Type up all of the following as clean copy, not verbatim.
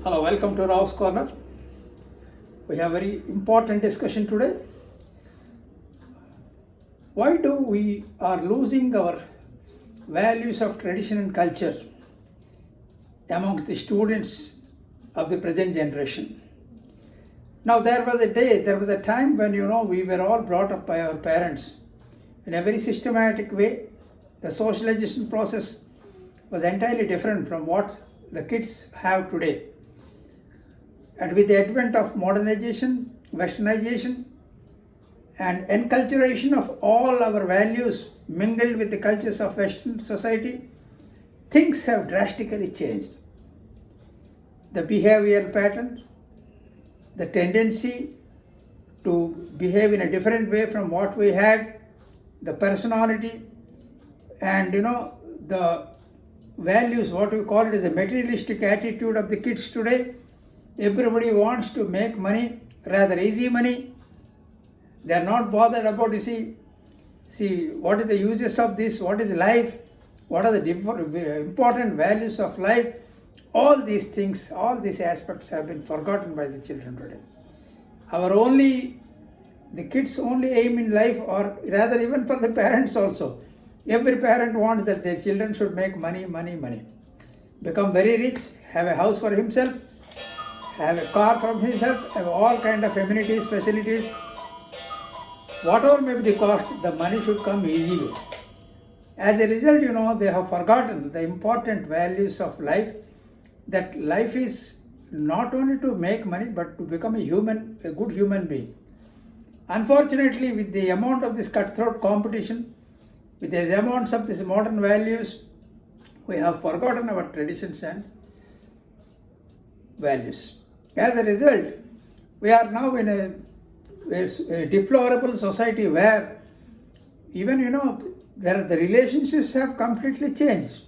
Hello, welcome to Rao's Corner. We have a very important discussion today. Why do we are losing our values of tradition and culture amongst the students of the present generation? Now there was a time when we were all brought up by our parents in a very systematic way. The socialization process was entirely different from what the kids have today. And with the advent of modernization, westernization, and enculturation of all our values mingled with the cultures of Western society, things have drastically changed. The behavioral pattern, the tendency to behave in a different way from what we had, the personality, and the values, what we call it as a materialistic attitude of the kids today. Everybody wants to make money, rather easy money. They are not bothered about, see what is the uses of this, what is life, what are the important values of life. All these things, all these aspects have been forgotten by the children today. The kids' only aim in life, or rather even for the parents also, every parent wants that their children should make money, become very rich, have a house for himself, have a car for himself, have all kind of amenities, facilities. Whatever may be the cost, the money should come easily. As a result, they have forgotten the important values of life, that life is not only to make money, but to become a good human being. Unfortunately, with the amount of this cutthroat competition, with the amounts of these modern values, we have forgotten our traditions and values. As a result, we are now in a deplorable society where even the relationships have completely changed.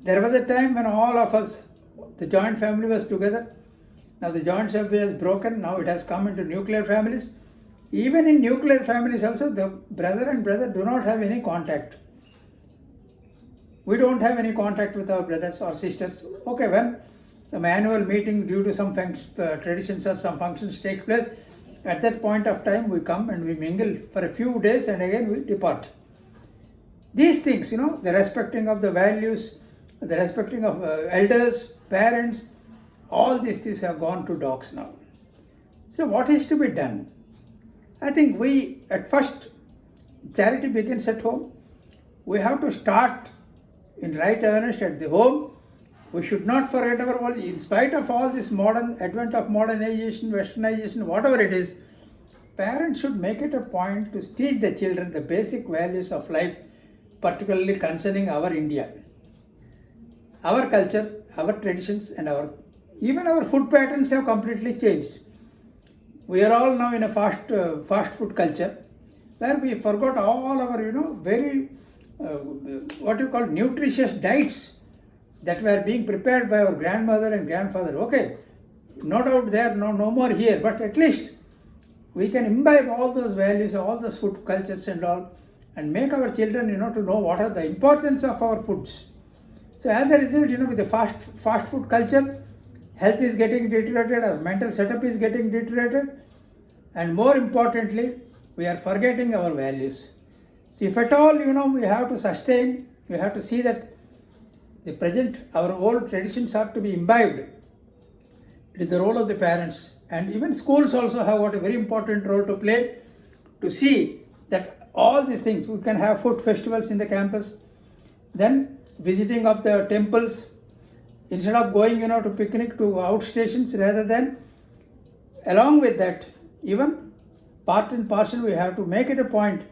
There was a time when all of us, the joint family was together. Now the joint family has broken. Now it has come into nuclear families. Even in nuclear families also, the brother and brother do not have any contact. We don't have any contact with our brothers or sisters. Okay, when some annual meeting due to some traditions or some functions take place, at that point of time we come and we mingle for a few days and again we depart. These things, the respecting of the values, the respecting of elders, parents, all these things have gone to dogs now. So what is to be done? I think at first, charity begins at home. We have to start in right earnest at the home. We should not forget our own, in spite of all this advent of modernization, westernization, whatever it is, parents should make it a point to teach the children the basic values of life, particularly concerning our India. Our culture, our traditions, and even our food patterns have completely changed. We are all now in a fast food culture, where we forgot all our very what you call nutritious diets that were being prepared by our grandmother and grandfather. Okay, no doubt they are no more here, but at least we can imbibe all those values, all those food cultures and all, and make our children to know what are the importance of our foods. So as a result, with the fast food culture, health is getting deteriorated, our mental setup is getting deteriorated, and more importantly, we are forgetting our values. So if at all, we have to sustain, we have to see that our old traditions are to be imbibed. It is the role of the parents, and even schools also have got a very important role to play, to see that all these things, we can have food festivals in the campus, then visiting of the temples, instead of going to picnic to outstations, rather than along with that, even part and parcel, we have to make it a point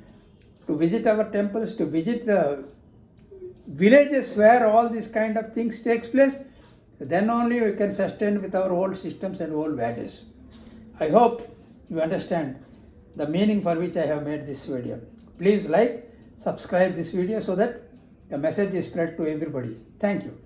to visit our temples, to visit the villages where all these kind of things takes place. Then only we can sustain with our old systems and old values. I hope you understand the meaning for which I have made this video. Please like, subscribe this video so that the message is spread to everybody. Thank you.